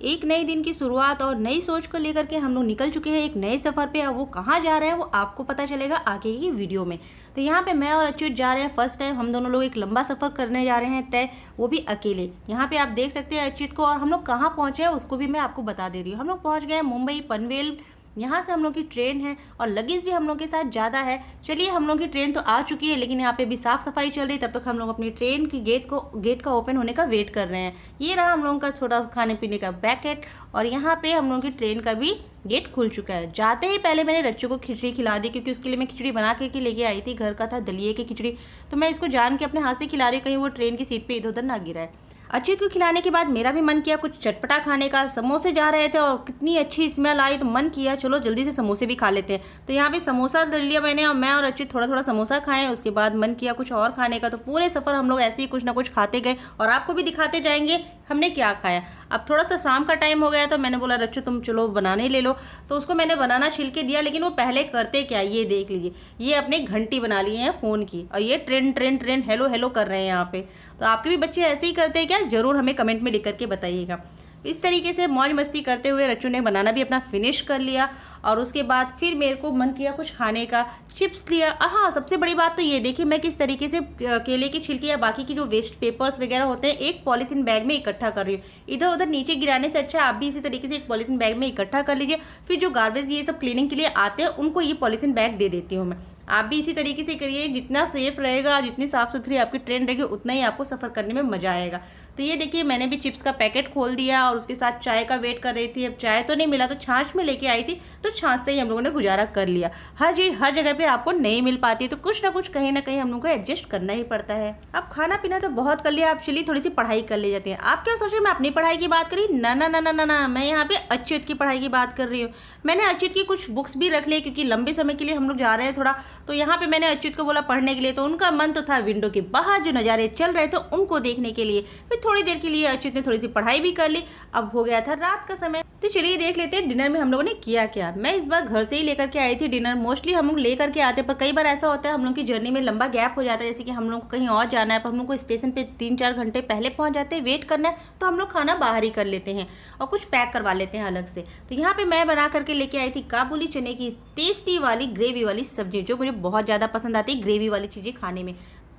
एक नए दिन की शुरुआत और नई सोच को लेकर के हम लोग निकल चुके हैं एक नए सफ़र पे। अब वो कहाँ जा रहे हैं वो आपको पता चलेगा आगे की वीडियो में। तो यहाँ पे मैं और अच्युत जा रहे हैं, फर्स्ट टाइम हम दोनों लोग एक लंबा सफ़र करने जा रहे हैं तय, वो भी अकेले। यहाँ पे आप देख सकते हैं अच्युत को, और हम लोग कहाँ पहुँचे हैं उसको भी मैं आपको बता दे रही हूँ। हम लोग पहुँच गए हैं मुंबई पनवेल। यहाँ से हम लोग की ट्रेन है और लगेज भी हम लोग के साथ ज़्यादा है। चलिए, हम लोग की ट्रेन तो आ चुकी है, लेकिन यहाँ पे भी साफ़ सफाई चल रही है। तब तक हम लोग अपनी ट्रेन की गेट का ओपन होने का वेट कर रहे हैं। ये रहा हम लोगों का छोटा खाने पीने का पैकेट, और यहाँ पे हम लोगों की ट्रेन का भी गेट खुल चुका है। जाते ही पहले मैंने रच्चू को खिचड़ी खिला दी, क्योंकि उसके लिए मैं खिचड़ी बना के लेके आई थी। घर का था दलिए की खिचड़ी, तो मैं इसको जान के अपने हाथ से खिला रही हूँ, कहीं वो ट्रेन की सीट पे इधर उधर ना गिरा है। अच्युत को खिलाने के बाद मेरा भी मन किया कुछ चटपटा खाने का। समोसे जा रहे थे और कितनी अच्छी स्मेल आई, तो मन किया चलो जल्दी से समोसे भी खा लेते हैं। तो यहाँ पे समोसा ले लिया मैंने, और मैं और अच्युत थोड़ा थोड़ा समोसा खाएं। उसके बाद मन किया कुछ और खाने का, तो पूरे सफ़र हम लोग ऐसे ही कुछ ना कुछ खाते गए और आपको भी दिखाते जाएंगे हमने क्या खाया। अब थोड़ा सा शाम का टाइम हो गया, तो मैंने बोला रच्चू तुम चलो बनाने ले लो। तो उसको मैंने बनाना छिल के दिया, लेकिन वो पहले करते क्या, ये देख लीजिए, ये अपने घंटी बना लिए हैं फ़ोन की, और ये train train train hello hello कर रहे हैं यहाँ पे। तो आपके भी बच्चे ऐसे ही करते हैं क्या? ज़रूर हमें कमेंट में लिख करके बताइएगा। इस तरीके से मौज मस्ती करते हुए रच्चू ने बनाना भी अपना फिनिश कर लिया, और उसके बाद फिर मेरे को मन किया कुछ खाने का। चिप्स लिया। हाँ, सबसे बड़ी बात तो ये देखिए मैं किस तरीके से केले की छिलकी या बाकी की जो वेस्ट पेपर्स वगैरह होते हैं एक पॉलीथीन बैग में इकट्ठा कर रही हूँ। इधर उधर नीचे गिराने से अच्छा आप भी इसी तरीके से एक पॉलीथीन बैग में इकट्ठा कर लीजिए। फिर जो गार्बेज ये सब क्लीनिंग के लिए आते हैं उनको ये पॉलीथीन बैग दे देती हूँ मैं। आप भी इसी तरीके से करिए, जितना सेफ रहेगा, जितनी साफ़ सुथरी आपकी ट्रेन रहेगी, उतना ही आपको सफ़र करने में मज़ा आएगा। तो ये देखिए मैंने भी चिप्स का पैकेट खोल दिया, और उसके साथ चाय का वेट कर रही थी। अब चाय तो नहीं मिला, तो छाछ में लेके आई थी, तो छाछ से ही हम लोगों ने गुजारा कर लिया। हर चीज़ हर जगह पे आपको नहीं मिल पाती है, तो कुछ ना कुछ कहीं ना कहीं हम लोग को एडजस्ट करना ही पड़ता है। अब खाना पीना तो बहुत कर लिया, आप चलिए थोड़ी सी पढ़ाई कर ले जाते हैं। आप क्या सोच रहे हैं मैं अपनी पढ़ाई की बात करी? ना ना ना ना ना ना, मैं यहाँ पे अच्युत की पढ़ाई की बात कर रही हूँ। मैंने अच्युत की कुछ बुक्स भी रख ली, क्योंकि लंबे समय के लिए हम लोग जा रहे हैं थोड़ा। तो यहाँ पे मैंने अच्युत को बोला पढ़ने के लिए, तो उनका मन तो था विंडो के बाहर जो नज़ारे चल रहे थे उनको देखने के लिए। फिर थोड़ी देर के लिए अच्युत ने थोड़ी सी पढ़ाई भी कर ली। अब हो गया था रात का समय, तो चलिए देख लेते हैं डिनर में हम लोगों ने किया क्या। मैं इस बार घर से ही लेकर के आई थी डिनर। मोस्टली हम लोग लेकर के आते, पर कई बार ऐसा होता है हम लोग की जर्नी में लंबा गैप हो जाता है, जैसे कि हम लोग को कहीं और जाना है, पर हम लोग को स्टेशन पे 3-4 घंटे पहले पहुंच जाते हैं, वेट करना है, तो हम लोग खाना बाहर ही कर लेते हैं और कुछ पैक करवा लेते हैं अलग से। तो यहाँ पे मैं बना करके लेके आई थी काबुली चने की टेस्टी वाली ग्रेवी वाली सब्जी, जो मुझे बहुत ज़्यादा पसंद आती है ग्रेवी वाली चीज़ें खाने में।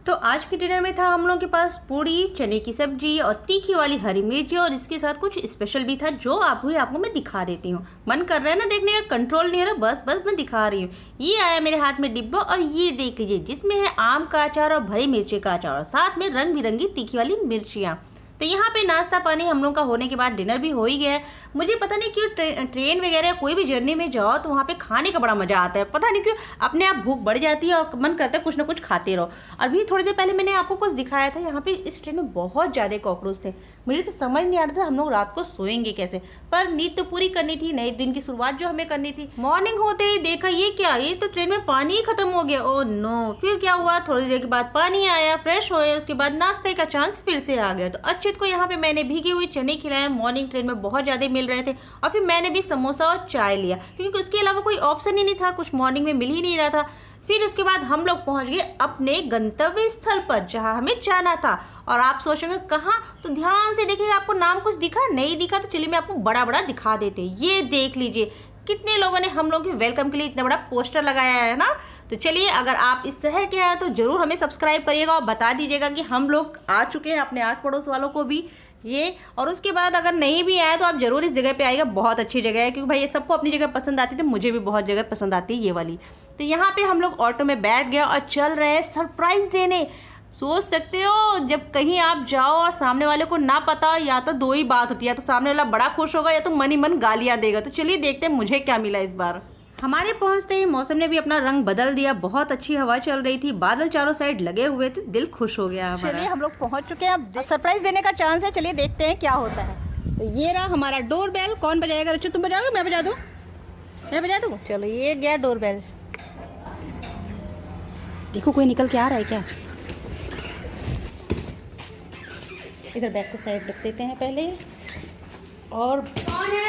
तो आज के डिनर में था हम लोगों के पास पूड़ी, चने की सब्जी और तीखी वाली हरी मिर्ची, और इसके साथ कुछ स्पेशल भी था जो आपको मैं दिखा देती हूँ। मन कर रहा है ना देखने का, कंट्रोल नहीं हो रहा, बस मैं दिखा रही हूँ। ये आया मेरे हाथ में डिब्बा, और ये देख लीजिए जिसमें है आम का अचार और भरी मिर्ची का अचार, और साथ में रंग बिरंगी तीखी वाली मिर्चियाँ। तो यहाँ पे नाश्ता पानी हम लोग का होने के बाद डिनर भी हो ही गया है। मुझे पता नहीं क्यों ट्रेन वगैरह कोई भी जर्नी में जाओ तो वहाँ पे खाने का बड़ा मज़ा आता है। पता नहीं क्यों अपने आप भूख बढ़ जाती है और मन करता है कुछ ना कुछ खाते रहो। अभी थोड़ी देर पहले मैंने आपको कुछ दिखाया था, यहाँ पे इस ट्रेन में बहुत ज़्यादा कॉकरोच थे। मुझे तो समझ नहीं आ रहा था हम लोग रात को सोएंगे कैसे, पर नींद तो पूरी करनी थी, नए दिन की शुरुआत जो हमें करनी थी। मॉर्निंग होते ही देखा ये क्या, ये तो ट्रेन में पानी ही खत्म हो गया। Oh no! फिर क्या हुआ, थोड़ी देर के बाद पानी आया, फ्रेश हुए, उसके बाद नाश्ते का चांस फिर से आ गया। तो अच्युत को यहाँ पे मैंने भीगी हुई चने खिलाए, मॉर्निंग ट्रेन में बहुत ज़्यादा मिल रहे थे, और फिर मैंने भी समोसा और चाय लिया, क्योंकि उसके अलावा कोई ऑप्शन ही नहीं था, कुछ मॉर्निंग में मिल ही नहीं रहा था। फिर उसके बाद हम लोग पहुंच गए अपने गंतव्य स्थल पर जहां हमें जाना था। और आप सोचेंगे कहाँ, तो ध्यान से देखिएगा, आपको नाम कुछ दिखा? नहीं दिखा? तो चलिए मैं आपको बड़ा बड़ा दिखा देते हैं। ये देख लीजिए कितने लोगों ने हम लोग के वेलकम के लिए इतना बड़ा पोस्टर लगाया है ना। तो चलिए, अगर आप इस शहर के आए तो जरूर हमें सब्सक्राइब करिएगा और बता दीजिएगा कि हम लोग आ चुके हैं, अपने आस पड़ोस वालों को भी ये। और उसके बाद अगर नहीं भी आए तो आप जरूर इस जगह पे आइएगा, बहुत अच्छी जगह है, क्योंकि भाई ये सबको अपनी जगह पसंद आती थी, मुझे भी बहुत जगह पसंद आती है ये वाली। तो यहाँ पे हम लोग ऑटो में बैठ गए और चल रहे हैं सरप्राइज देने। सोच सकते हो जब कहीं आप जाओ और सामने वाले को ना पता, या तो दो ही बात होती है, या तो सामने वाला बड़ा खुश होगा या तो मन ही मन गालियाँ देगा। तो चलिए देखते हैं मुझे क्या मिला इस बार। हमारे पहुंचते ही मौसम ने भी अपना रंग बदल दिया, बहुत अच्छी हवा चल रही थी, बादल चारों साइड लगे हुए थे, दिल खुश हो गया हमारा। चलिए हम लोग पहुंच चुके हैं, अब सरप्राइज देने का चांस है, चलिए देखते हैं क्या होता है। तो ये रहा हमारा डोर बेल। कौन बजाएगा? रच्चू तुम बजाओगे? मैं बजा दूँ? मैं बजा दूँ? चलो ये गया डोर बेल। देखो कोई निकल के आ रहा है क्या? इधर बैग को साइड रख देते हैं पहले। और कौन है?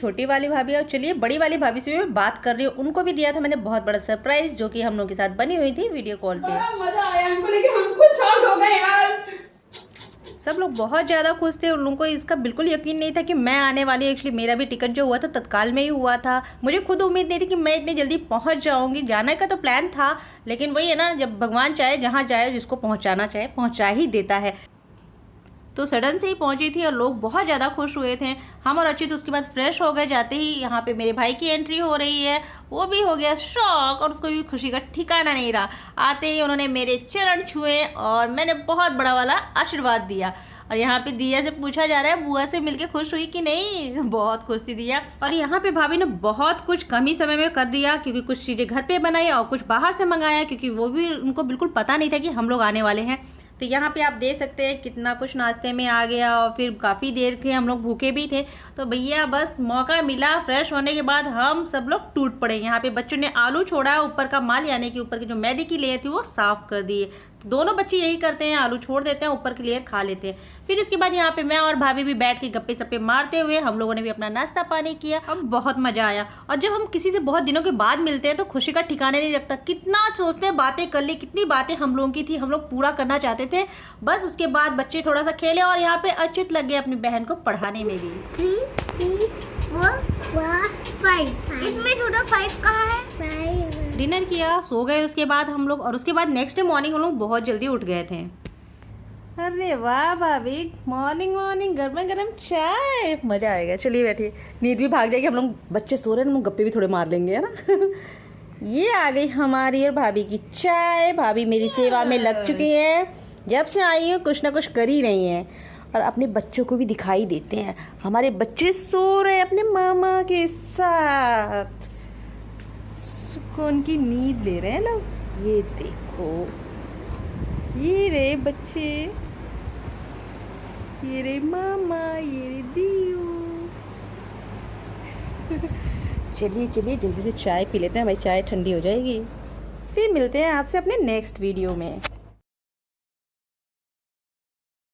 छोटी वाली भाभी। और चलिए बड़ी वाली भाभी से भी मैं बात कर रही हूँ। उनको भी दिया था मैंने बहुत बड़ा सरप्राइज, जो कि हम लोग के साथ बनी हुई थी वीडियो कॉल पे। मजा आया हमको, लेकिन हम खुद शॉक हो गए यार। सब लोग बहुत ज़्यादा खुश थे। उन लोगों को इसका बिल्कुल यकीन नहीं था कि मैं आने वाली। एक्चुअली मेरा भी टिकट जो हुआ था तत्काल में ही हुआ था। मुझे खुद उम्मीद नहीं थी कि मैं इतनी जल्दी पहुंच जाऊंगी। जाने का तो प्लान था, लेकिन वही है ना, जब भगवान चाहे जहां जाए, जिसको पहुंचाना चाहे पहुंचा ही देता है। तो सडन से ही पहुंची थी और लोग बहुत ज़्यादा खुश हुए थे। हम और अचित उसके बाद फ्रेश हो गए। जाते ही यहाँ पे मेरे भाई की एंट्री हो रही है, वो भी हो गया शॉक और उसको भी खुशी का ठिकाना नहीं रहा। आते ही उन्होंने मेरे चरण छुए और मैंने बहुत बड़ा वाला आशीर्वाद दिया। और यहाँ पे दिया से पूछा जा रहा है बुआ से मिलके खुश हुई कि नहीं। बहुत खुश थी दिया। और यहाँ पे भाभी ने बहुत कुछ कम ही समय में कर दिया, क्योंकि कुछ चीज़ें घर पे बनाई और कुछ बाहर से मंगाया, क्योंकि वो भी उनको बिल्कुल पता नहीं था कि हम लोग आने वाले हैं। तो यहाँ पे आप देख सकते हैं कितना कुछ नाश्ते में आ गया। और फिर काफ़ी देर के हम लोग भूखे भी थे, तो भैया बस मौका मिला फ्रेश होने के बाद हम सब लोग टूट पड़े। यहाँ पे बच्चों ने आलू छोड़ा, ऊपर का माल यानी कि ऊपर की जो मैदे की लेयर थी वो साफ़ कर दिए। दोनों बच्चे यही करते हैं, आलू छोड़ देते हैं, ऊपर की लेयर खा लेते हैं। फिर इसके बाद यहाँ पे मैं और भाभी भी बैठ के गप्पे सप्पे मारते हुए हम लोगों ने भी अपना नाश्ता पानी किया। अब बहुत मज़ा आया। और जब हम किसी से बहुत दिनों के बाद मिलते हैं तो खुशी का ठिकाने नहीं लगता। कितना सोचते हैं बातें कर ली, कितनी बातें हम लोगों की थी, हम लोग पूरा करना चाहते थे। बस उसके बाद बच्चे थोड़ा सा खेले और यहाँ पे अचित लग गए अपनी बहन को पढ़ाने में भी। 3, 4, 5 इसमें छोटा 5 कहाँ है? डिनर किया, सो गए उसके बाद हम लोग। और उसके बाद नेक्स्ट डे मॉर्निंग हम लोग बहुत जल्दी उठ गए थे। अरे वाह भाभी, मॉर्निंग मॉर्निंग गर्मा गर्म चाय, मज़ा आएगा। चलिए बैठिए, नींद भी भाग जाएगी। हम लोग बच्चे सो रहे हैं, हम लोग गप्पे भी थोड़े मार लेंगे, है ना। ये आ गई हमारी और भाभी की चाय। भाभी मेरी सेवा में लग चुकी है। जब से आई हूँ कुछ ना कुछ कर ही रही हैं और अपने बच्चों को भी दिखाई देते हैं। हमारे बच्चे सो रहे हैं अपने मामा के साथ, सुकून की नींद ले रहे हैं लोग। ये देखो, ये रे बच्चे, ये रे मामा, ये रे दियो। चलिए चलिए जल्दी से चाय पी लेते हैं भाई, चाय ठंडी हो जाएगी। फिर मिलते हैं आपसे अपने नेक्स्ट वीडियो में।